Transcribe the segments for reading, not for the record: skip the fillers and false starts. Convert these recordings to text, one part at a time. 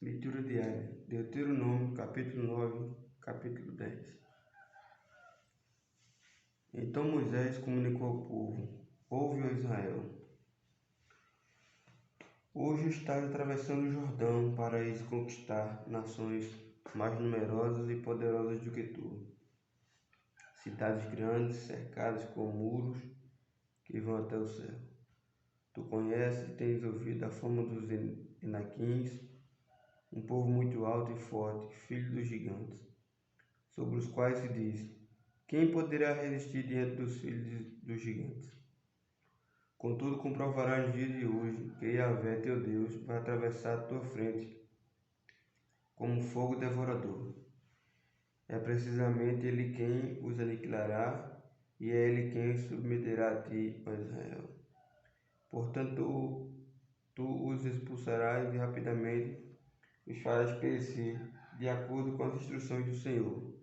Leitura diária. Deuteronômio, capítulo 9, capítulo 10. Então Moisés comunicou ao povo: Ouve, ó Israel, hoje estás atravessando o Jordão para ir conquistar nações mais numerosas e poderosas do que tu. Cidades grandes, cercadas com muros que vão até o céu. Tu conheces e tens ouvido a fama dos Enaquins, um povo muito alto e forte, filho dos gigantes, sobre os quais se diz: quem poderá resistir diante dos filhos dos gigantes? Contudo, comprovarás nos dias de hoje que Yahvé, teu Deus, vai atravessar a tua frente como fogo devorador. É precisamente Ele quem os aniquilará, e é Ele quem os submeterá a ti, ó Israel. Portanto, tu os expulsarás e rapidamente os farás perecer, de acordo com as instruções do Senhor.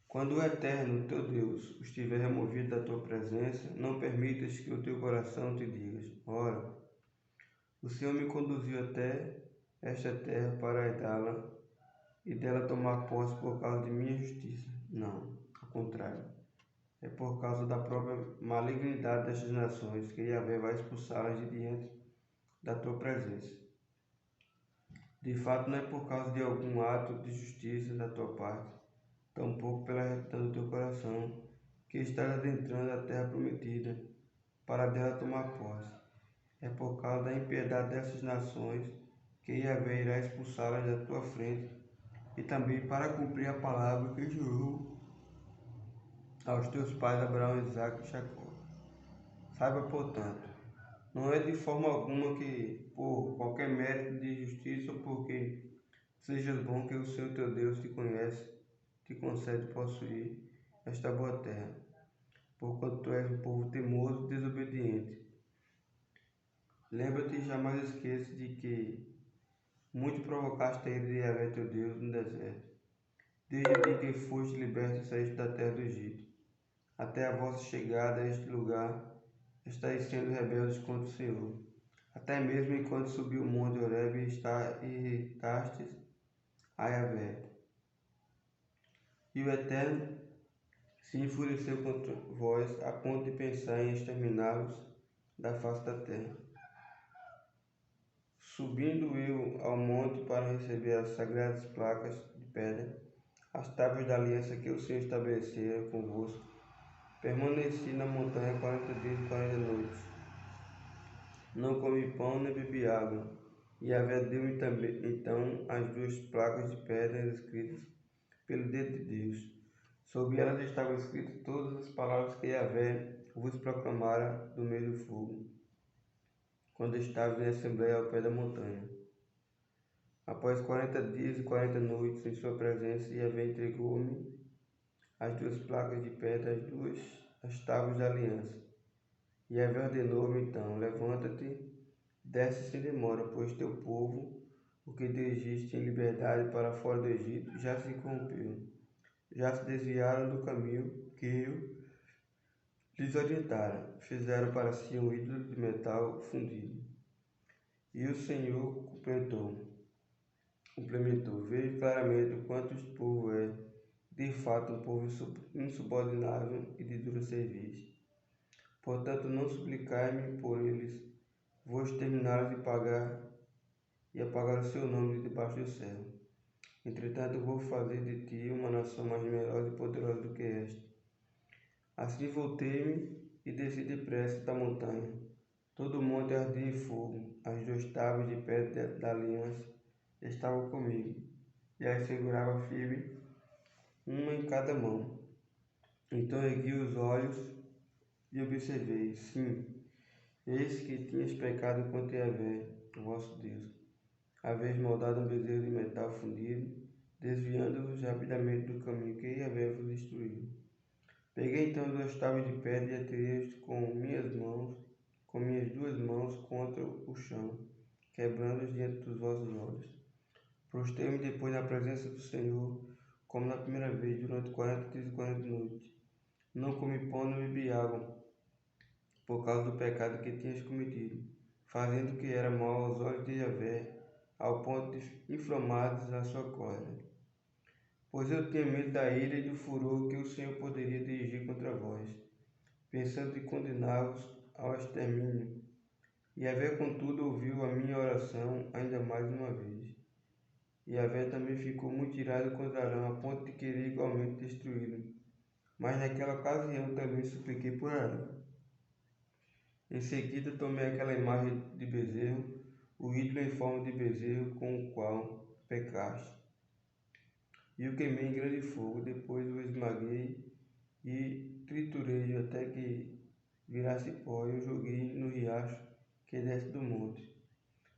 Quando o Eterno, teu Deus, os tiver removido da tua presença, não permitas que o teu coração te diga: ora, o Senhor me conduziu até esta terra para herdá-la e dela tomar posse por causa de minha justiça. Não, ao contrário. É por causa da própria malignidade destas nações que Yahvé vai expulsá-las de diante da tua presença. De fato, não é por causa de algum ato de justiça da tua parte, tampouco pela retidão do teu coração, que estás adentrando a terra prometida, para dela tomar posse. É por causa da impiedade dessas nações que Yahvé irá expulsá-las da tua frente, e também para cumprir a palavra que jurou aos teus pais Abraão, Isaque e Jacó. Saiba, portanto, não é de forma alguma que, por qualquer mérito de justiça ou porque sejas bom, que o Senhor teu Deus te conhece, te concede possuir esta boa terra, porquanto tu és um povo teimoso e desobediente. Lembra-te e jamais esqueça de que muito provocaste a ira de Yahvé teu Deus no deserto, desde o dia que foste liberto e saíste da terra do Egito, até a vossa chegada a este lugar, estáis sendo rebeldes contra o Senhor. Até mesmo enquanto subiu o monte Horebe e irritastes a Yahvé. E o Eterno se enfureceu contra vós, a ponto de pensar em exterminá-los da face da terra. Subindo eu ao monte para receber as sagradas placas de pedra, as tábuas da aliança que o Senhor estabelecera convosco, permaneci na montanha 40 dias e 40 noites. Não comi pão nem bebi água. E Yahvé deu-me também então as duas placas de pedra escritas pelo dedo de Deus. Sobre elas estavam escritas todas as palavras que Yahvé vos proclamara do meio do fogo, quando estavas em assembleia ao pé da montanha. Após 40 dias e 40 noites em sua presença, Yahvé entregou-me as duas placas de pedra, as tábuas da aliança. Yahvé ordenou-me então: levanta-te, desce sem demora, pois teu povo, o que dirigiste em liberdade para fora do Egito, já se corrompeu. Já se desviaram do caminho que eu lhes orientara. Fizeram para si um ídolo de metal fundido. E o Senhor complementou: vejo claramente o quanto este povo é, de fato, um povo insubordinável e de dura serviço. Portanto, não suplicai-me por eles, vou exterminá-los e apagar o seu nome debaixo do céu. Entretanto, vou fazer de ti uma nação mais numerosa e poderosa do que esta. Assim voltei-me e desci depressa da montanha. Todo o monte ardia em fogo. As duas tábuas de pedra da aliança estavam comigo, e as segurava firme, uma em cada mão. Então ergui os olhos e observei, sim, eis que tinhas pecado contra Yahvé, o vosso Deus. Haveis moldado um bezerro de metal fundido, desviando-vos rapidamente do caminho que Yahvé vos instruiu. Peguei então duas tábuas de pedra e atirei-os com minhas duas mãos contra o chão, quebrando-os diante dos vossos olhos. Prostrei-me depois na presença do Senhor, como na primeira vez, durante 40 dias e 40 noites. Não comi pão nem bebi água, por causa do pecado que tinhas cometido, fazendo o que era mal aos olhos de Yahvé, ao ponto de inflamados a sua cólera. Pois eu tenho medo da ira e do furor que o Senhor poderia dirigir contra vós, pensando em condená-los ao extermínio. Yahvé, contudo, ouviu a minha oração ainda mais uma vez. Yahvé também ficou muito irado contra Arão, a ponto de querer igualmente destruí-lo. Mas naquela ocasião também supliquei por Arão. Em seguida tomei aquela imagem de bezerro, o ídolo em forma de bezerro com o qual pecaste, e o queimei em grande fogo. Depois o esmaguei e triturei até que virasse pó, e o joguei no riacho que desce do monte.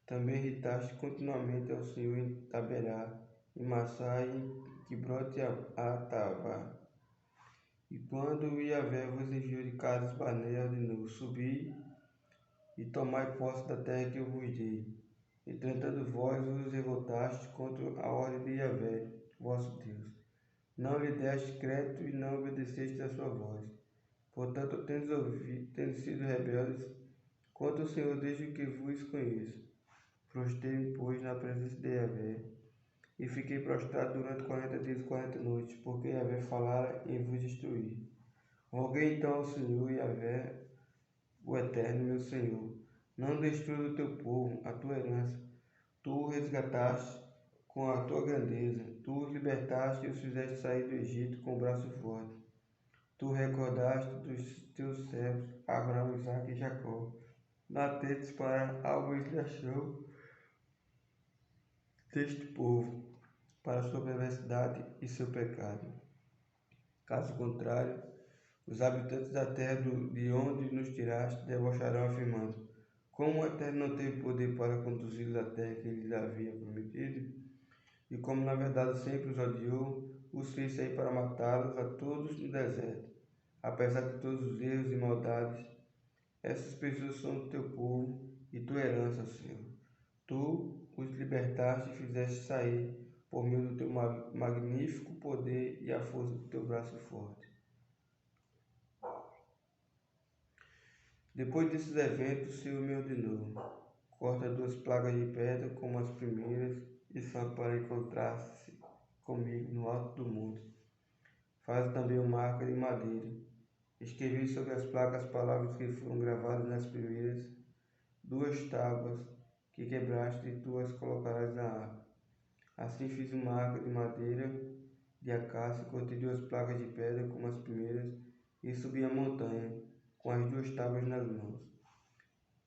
Também irritaste continuamente ao Senhor em Taberá, em Massá e em Quibrote-Atavá. E quando Yahvé vos enviou de Cades Barnea de novo, subi e tomai posse da terra que eu vos dei. Entretanto vós vos revoltastes contra a ordem de Yahvé, vosso Deus. Não lhe deste crédito e não obedeceste a sua voz. Portanto, tendes sido rebeldes contra o Senhor desde que vos conheço. Prostrei-me, pois, na presença de Yahvé, e fiquei prostrado durante 40 dias e 40 noites, porque Yahvé falara em vos destruir. Roguei então ao Senhor, Yahvé, o Eterno, meu Senhor, não destrua o teu povo, a tua herança. Tu o resgataste com a tua grandeza, tu os libertaste e os fizeste sair do Egito com o braço forte. Tu recordaste dos teus servos, Abraão, Isaque e Jacó, latentes para a humilhação deste povo, para sua perversidade e seu pecado. Caso contrário, os habitantes da terra de onde nos tiraste debocharão, afirmando: como o Eterno não teve poder para conduzi-los à terra que ele lhes havia prometido, e como na verdade sempre os odiou, os fez sair para matá-los a todos no deserto. Apesar de todos os erros e maldades, essas pessoas são o teu povo e tua herança, Senhor. Tu os libertaste e fizeste sair por meio do teu magnífico poder e a força do teu braço forte. Depois desses eventos, o Senhor me ordenou: corta 2 plagas de pedra como as primeiras e só para encontrar-se comigo no alto do monte. Faz também uma arca de madeira. Escrevi sobre as placas as palavras que foram gravadas nas primeiras 2 tábuas que quebraste e tu as colocarás na arca. Assim fiz uma arca de madeira de acácia, cortei 2 placas de pedra como as primeiras e subi a montanha com as 2 tábuas nas mãos.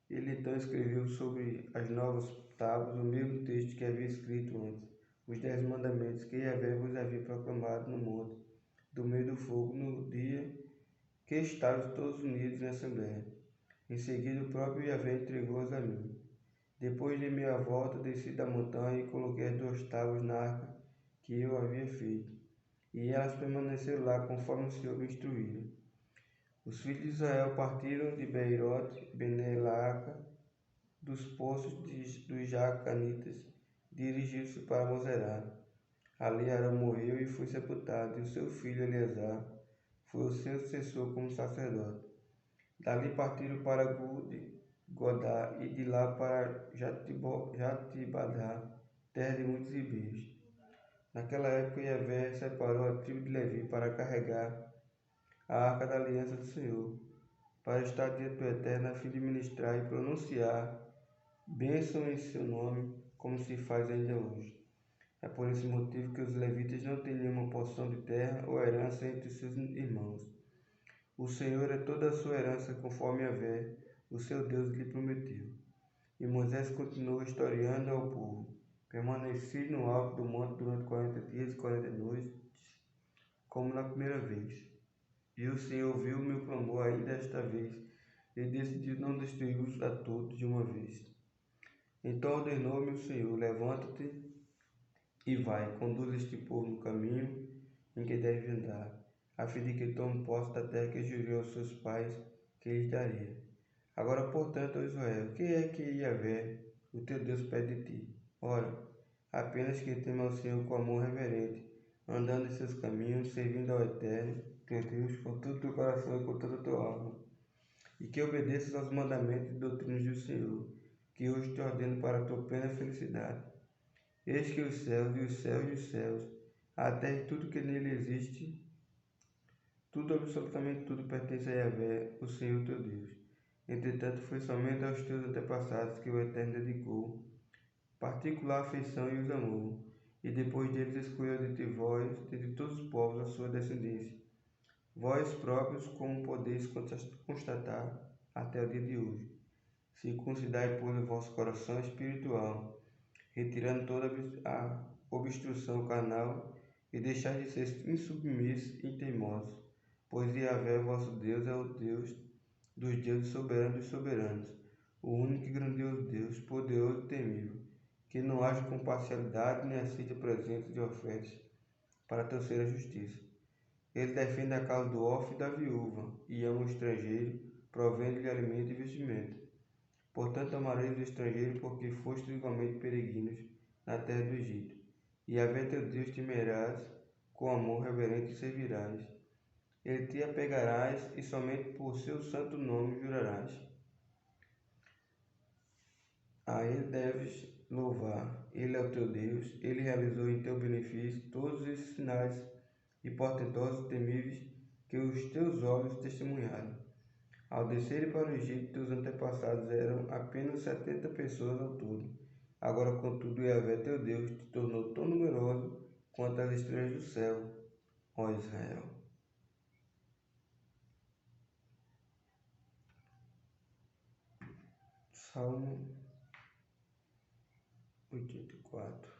Ele então escreveu sobre as novas tábuas o mesmo texto que havia escrito antes, os 10 mandamentos que Yahvé vos havia proclamado no monte, do meio do fogo, no dia que estávamos todos unidos em assembleia. Em seguida, o próprio Yahvé entregou-os a mim. Depois de meia volta, desci da montanha e coloquei as 2 tábuas na arca que eu havia feito, e elas permaneceram lá conforme o Senhor me instruíra. Os filhos de Israel partiram de Beirote, Benelaaca, dos poços dos Jacanitas, dirigiram-se para Moserá. Ali Arão morreu e foi sepultado, e o seu filho Eleazar foi o seu sucessor como sacerdote. Dali partiram para Godá e de lá para Jatibadá, terra de muitos ribeiros. Naquela época, Yahvé separou a tribo de Levi para carregar a arca da aliança do Senhor, para estar diante do Eterno, a fim de ministrar e pronunciar bênção em seu nome, como se faz ainda hoje. É por esse motivo que os levitas não têm nenhuma porção de terra ou herança entre seus irmãos. O Senhor é toda a sua herança, conforme Yahvé, o seu Deus, lhe prometeu. E Moisés continuou historiando ao povo: permaneci no alto do monte durante 40 dias e 40 noites, como na primeira vez. E o Senhor ouviu o meu clamor ainda esta vez, e decidiu não destruí-los a todos de uma vez. Então ordenou-me o Senhor: levanta-te e vai, conduz este povo no caminho em que deve andar, a fim de que tome posse da terra que jurei aos seus pais que lhes daria. Agora, portanto, ó Israel, que é que Yahvé, o teu Deus, pede de ti? Ora, apenas que tema ao Senhor com amor reverente, andando em seus caminhos, servindo ao Eterno, teu Deus, com todo o teu coração e com toda a tua alma, e que obedeças aos mandamentos e doutrinas do Senhor, que hoje te ordeno para a tua plena felicidade. Eis que os céus e os céus e os céus, a terra e tudo que nele existe, tudo, absolutamente tudo, pertence a Yahvé, o Senhor teu Deus. Entretanto, foi somente aos teus antepassados que o Eterno dedicou particular afeição e os amou, e depois deles escolheu dentre vós, dentre todos os povos, a sua descendência. Vós próprios, como podeis constatar até o dia de hoje. Circuncidai, pois, o vosso coração espiritual, retirando toda a obstrução carnal, e deixai de ser insubmissos e teimosos, pois Yahvé, vosso Deus, é o Deus dos deuses, soberano dos soberanos, o único e grandioso Deus, poderoso e temível, que não age com parcialidade nem aceita presentes de ofertas para torcer a justiça. Ele defende a causa do órfão e da viúva, e ama o estrangeiro, provendo-lhe alimento e vestimento. Portanto, amareis o estrangeiro, porque fostes igualmente peregrinos na terra do Egito. E a ver teu Deus temerás, com amor reverente e servirás. Ele te apegarás, e somente por seu santo nome jurarás. A ele deves louvar. Ele é o teu Deus. Ele realizou em teu benefício todos esses sinais e portentosos e temíveis que os teus olhos testemunharam. Ao descerem para o Egito, teus antepassados eram apenas 70 pessoas ao todo. Agora, contudo, Yahvé teu Deus te tornou tão numeroso quanto as estrelas do céu, ó Israel. Salmo 84.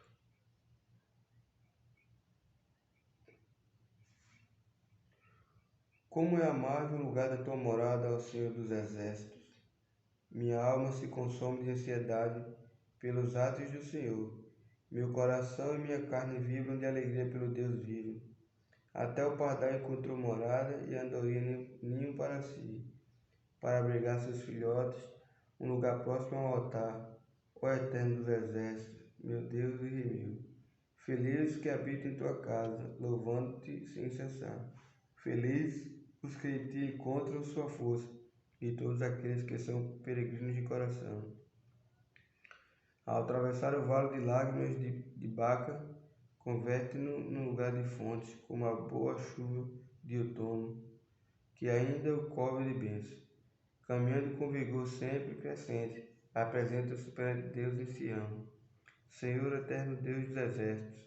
Como é amável o lugar da tua morada, ó Senhor dos exércitos! Minha alma se consome de ansiedade pelos atos do Senhor. Meu coração e minha carne vibram de alegria pelo Deus vivo. Até o pardal encontrou morada e a andorinha ninho para si, para abrigar seus filhotes, um lugar próximo ao altar, ó Eterno dos exércitos, meu Deus e Rei meu. Felizes os que habitam em tua casa, louvando-te sem cessar. Felizes os que em ti encontram sua força, e todos aqueles que são peregrinos de coração. Ao atravessar o vale de lágrimas de Baca, converte-no num lugar de fontes, como a boa chuva de outono, que ainda o cobre de bênçãos. Caminhando com vigor sempre crescente, apresenta-se perante Deus em Sião. Senhor eterno Deus dos exércitos,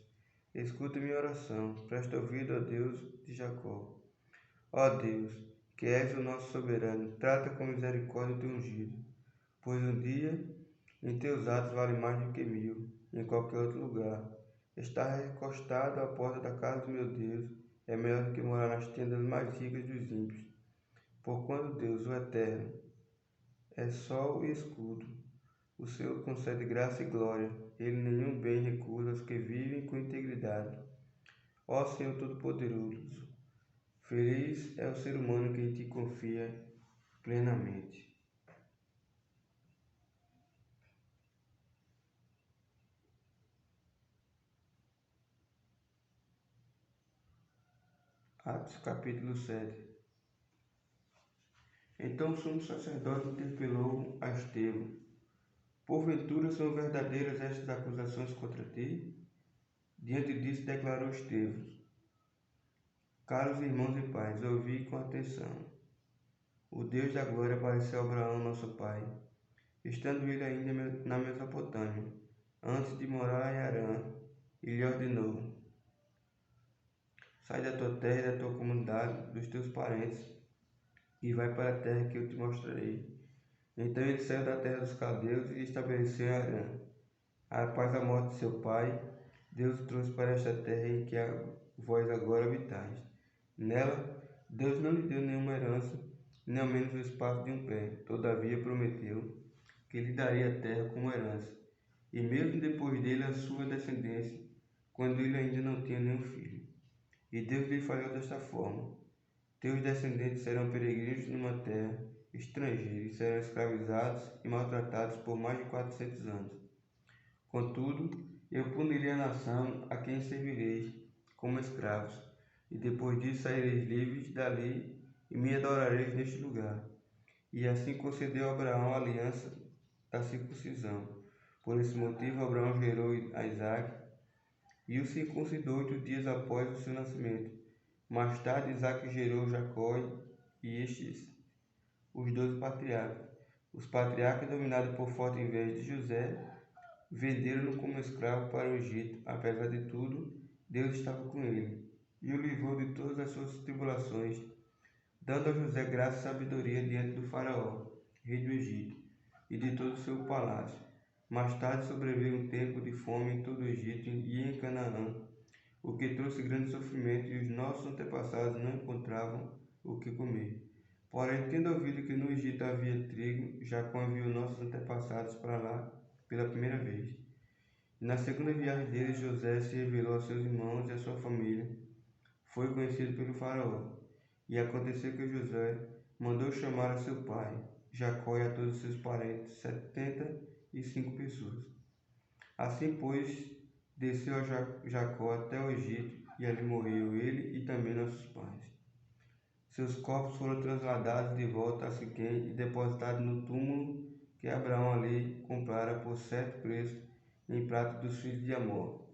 escuta minha oração, presta ouvido a Deus de Jacó. Ó Deus, que és o nosso soberano, trata com misericórdia o teu ungido, pois um dia em teus atos vale mais do que 1000 em qualquer outro lugar. Estar recostado à porta da casa do meu Deus é melhor do que morar nas tendas mais ricas dos ímpios. Porquanto Deus, o Eterno, é sol e escudo, o Senhor concede graça e glória, ele nenhum bem recusa aos que vivem com integridade. Ó Senhor Todo-Poderoso, feliz é o ser humano que em ti confia plenamente. Atos capítulo 7. Então o sumo sacerdote interpelou a Estevão: porventura são verdadeiras estas acusações contra ti? Diante disso declarou Estevão: caros irmãos e pais, ouvi com atenção. O Deus da glória apareceu a Abraão, nosso pai, estando ele ainda na Mesopotâmia, antes de morar em Harã, e lhe ordenou: sai da tua terra e da tua comunidade, dos teus parentes, e vai para a terra que eu te mostrarei. Então ele saiu da terra dos caldeus e estabeleceu em Harã. Após a morte de seu pai, Deus o trouxe para esta terra em que vós agora habitais. Nela, Deus não lhe deu nenhuma herança, nem ao menos o espaço de um pé. Todavia prometeu que lhe daria a terra como herança, e mesmo depois dele a sua descendência, quando ele ainda não tinha nenhum filho. E Deus lhe falou desta forma: teus descendentes serão peregrinos numa terra estrangeira e serão escravizados e maltratados por mais de 400 anos. Contudo, eu punirei a nação a quem servireis como escravos, e depois disso saireis livres dali e me adorareis neste lugar. E assim concedeu a Abraão a aliança da circuncisão, Por esse motivo, Abraão gerou a Isaque e o circuncidou 8 dias após o seu nascimento. Mais tarde, Isaque gerou Jacó e estes, os 12 patriarcas. Os patriarcas, dominados por forte inveja de José, venderam-no como escravo para o Egito. Apesar de tudo, Deus estava com ele e o livrou de todas as suas tribulações, dando a José graça e sabedoria diante do faraó, rei do Egito, e de todo o seu palácio. Mais tarde sobreveio um tempo de fome em todo o Egito e em Canaã, o que trouxe grande sofrimento, e os nossos antepassados não encontravam o que comer. Porém, tendo ouvido que no Egito havia trigo, Jacó enviou nossos antepassados para lá pela primeira vez. E na segunda viagem deles, José se revelou a seus irmãos e a sua família. Foi conhecido pelo faraó. E aconteceu que José mandou chamar a seu pai, Jacó, e a todos os seus parentes, 75 pessoas. Assim, pois, desceu a Jacó até o Egito, e ali morreu ele e também nossos pais. Seus corpos foram trasladados de volta a Siquém e depositados no túmulo que Abraão ali comprara por certo preço em prata dos filhos de Amor.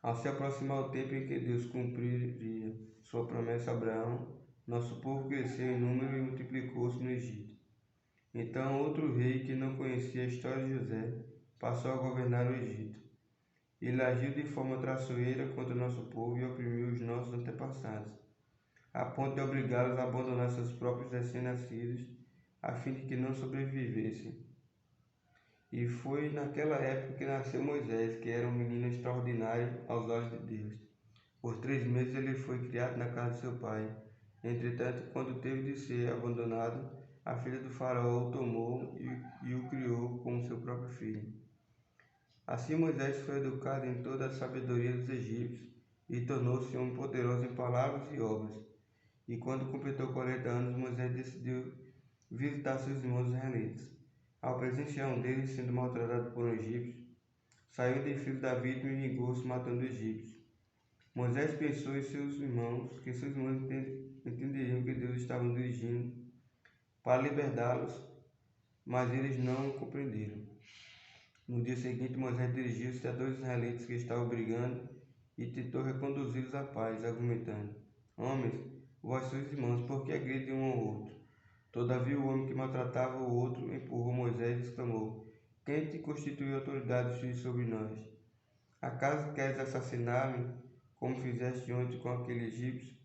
Ao se aproximar o tempo em que Deus cumpriria sua promessa a Abraão, nosso povo cresceu em número e multiplicou-se no Egito. Então outro rei que não conhecia a história de José passou a governar o Egito. Ele agiu de forma traiçoeira contra o nosso povo e oprimiu os nossos antepassados, a ponto de obrigá-los a abandonar seus próprios recém-nascidos, a fim de que não sobrevivessem. E foi naquela época que nasceu Moisés, que era um menino extraordinário aos olhos de Deus. Por 3 meses ele foi criado na casa de seu pai. Entretanto, quando teve de ser abandonado, a filha do faraó o tomou e o criou como seu próprio filho. Assim Moisés foi educado em toda a sabedoria dos egípcios e tornou-se homem poderoso em palavras e obras. E quando completou 40 anos, Moisés decidiu visitar seus irmãos israelitas. Ao presenciar um deles sendo maltratado por um egípcio, saiu em defesa da vítima e vingou-se matando o egípcio. Moisés pensou em seus irmãos, que seus irmãos entenderiam que Deus estava dirigindo para libertá-los, mas eles não o compreenderam. No dia seguinte, Moisés dirigiu-se a 2 israelitas que estavam brigando e tentou reconduzi-los à paz, argumentando: Homens, vós sois irmãos, por que agridem um ao outro? Todavia o homem que maltratava o outro empurrou Moisés e exclamou: Quem te constituiu autoridade sobre nós? Acaso queres assassinar-me, como fizeste ontem com aquele egípcio?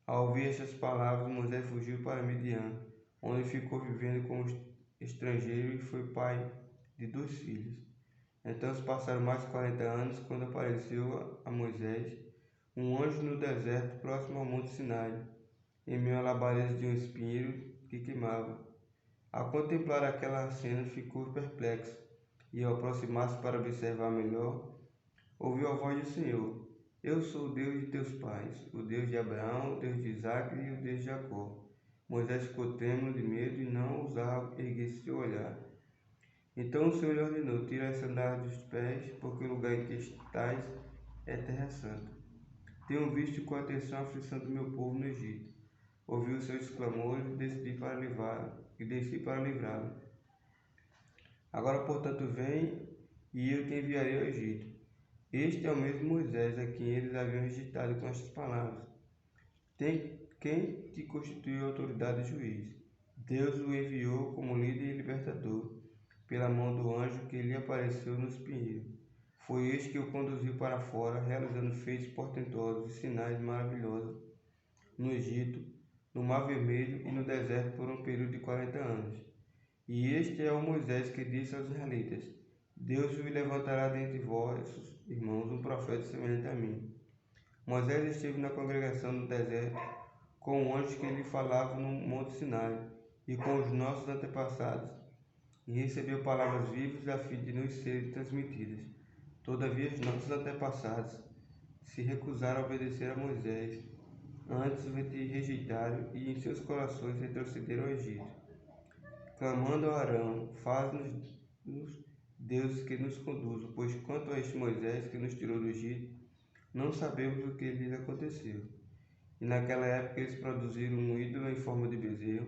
Ao ouvir estas palavras, Moisés fugiu para Midian, onde ficou vivendo como estrangeiro e foi pai de 2 filhos. Então se passaram mais de 40 anos, quando apareceu a Moisés um anjo no deserto, próximo ao monte Sinai, em meio à labareda de um espinheiro que queimava. Ao contemplar aquela cena, ficou perplexo, e ao aproximar-se para observar melhor, ouviu a voz do Senhor: Eu sou o Deus de teus pais, o Deus de Abraão, o Deus de Isaque e o Deus de Jacó. Moisés ficou trêmulo de medo e não ousava erguer seu olhar. Então o Senhor lhe ordenou: Tira as sandálias dos pés, porque o lugar em que estás é terra santa. Tenho visto com atenção a aflição do meu povo no Egito. Ouvi os seus clamores e desci para livrá-lo. Agora, portanto, vem e eu te enviarei ao Egito. Este é o mesmo Moisés a quem eles haviam rejeitado com estas palavras: Quem te constituiu autoridade e juiz? Deus o enviou como líder e libertador, pela mão do anjo que lhe apareceu no espinheiro. Foi este que o conduziu para fora, realizando feitos portentosos e sinais maravilhosos no Egito, no Mar Vermelho e no deserto por um período de 40 anos. E este é o Moisés que disse aos israelitas: Deus o levantará dentre vossos irmãos um profeta semelhante a mim. Moisés esteve na congregação no deserto com o anjo que lhe falava no monte Sinai e com os nossos antepassados, e recebeu palavras vivas a fim de nos serem transmitidas. Todavia, os nossos antepassados se recusaram a obedecer a Moisés, antes o rejeitaram e em seus corações retrocederam ao Egito, clamando a Arão: Faz-nos deuses que nos conduzam, pois quanto a este Moisés que nos tirou do Egito, não sabemos o que lhes aconteceu. E naquela época eles produziram um ídolo em forma de bezerro,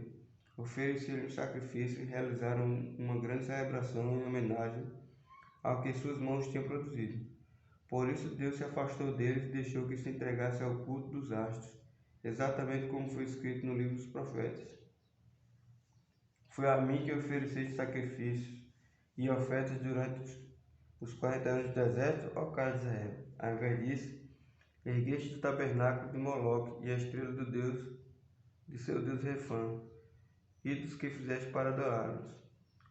ofereceram um sacrifício e realizaram uma grande celebração em homenagem ao que suas mãos tinham produzido. Por isso Deus se afastou deles e deixou que se entregasse ao culto dos astros, exatamente como foi escrito no livro dos profetas. Foi a mim que ofereceste sacrifícios e ofertas durante os 40 anos do deserto, ó casa de Israel. Ao invés disso, ergueste o tabernáculo de Moloque e a estrela do Deus, de seu Deus Refã, e dos que fizeste para adorá-los.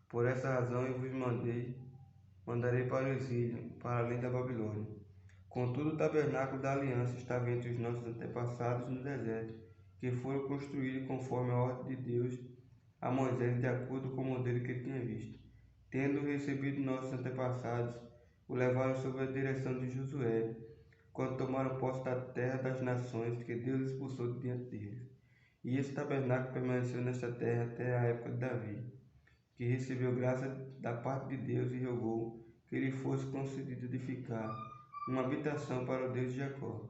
Por essa razão eu vos mandarei para o exílio, para além da Babilônia. Contudo, o tabernáculo da aliança estava entre os nossos antepassados no deserto, que foram construídos conforme a ordem de Deus a Moisés, de acordo com o modelo que ele tinha visto. Tendo recebido nossos antepassados, o levaram sob a direção de Josué, quando tomaram posse da terra das nações que Deus expulsou de diante deles. E esse tabernáculo permaneceu nesta terra até a época de Davi, que recebeu graça da parte de Deus e rogou que lhe fosse concedido edificar uma habitação para o Deus de Jacó.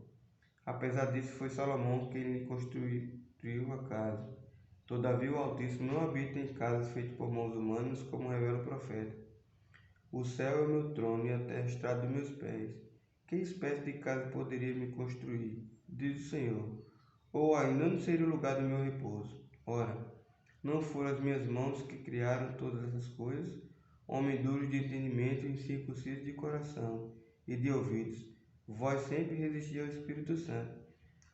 Apesar disso, foi Salomão quem lhe construiu a casa. Todavia o Altíssimo não habita em casas feitas por mãos humanas, como revela o profeta. O céu é o meu trono e a terra a estrada dos meus pés. Que espécie de casa poderia me construir? Diz o Senhor. Ou ainda não seria o lugar do meu repouso? Ora, não foram as minhas mãos que criaram todas essas coisas? Homem duro de entendimento e incircunciso de coração e de ouvidos, vós sempre resistis ao Espírito Santo,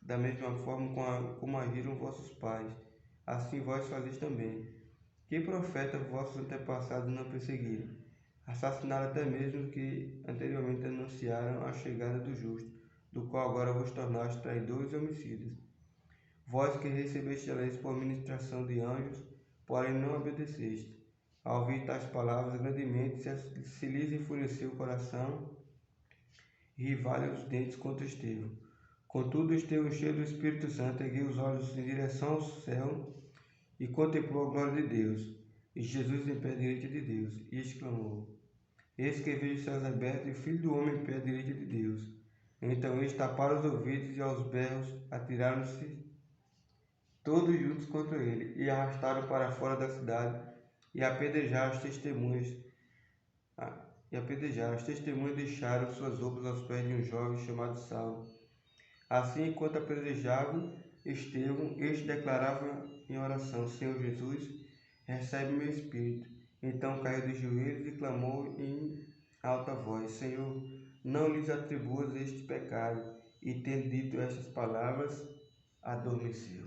da mesma forma como agiram vossos pais, assim vós fazeis também. Que profeta vossos antepassados não perseguiram? Assassinaram até mesmo que anteriormente anunciaram a chegada do justo, do qual agora vos tornaste traidores e homicidas. Vós que recebeste a lei por ministração de anjos, porém não obedeceste. Ao ouvir tais palavras, grandemente se lhes enfureceu o coração e rivalham os dentes contra Estevão. Contudo, Estevão, cheio do Espírito Santo, ergueu os olhos em direção ao céu e contemplou a glória de Deus, e Jesus em pé à direita de Deus, e exclamou: Eis que vejo os céus abertos e o Filho do Homem em pé à direita de Deus. Então eles taparam os ouvidos e aos berros atiraram-se todos juntos contra ele, e arrastaram para fora da cidade, e apedrejaram as testemunhas. As testemunhas deixaram suas roupas aos pés de um jovem chamado Saulo. Assim, enquanto apedrejavam Estevão, este declarava em oração: Senhor Jesus, recebe meu espírito. Então caiu de joelhos e clamou em alta voz: Senhor, não lhes atribuas este pecado. E tendo dito estas palavras, adormeceu.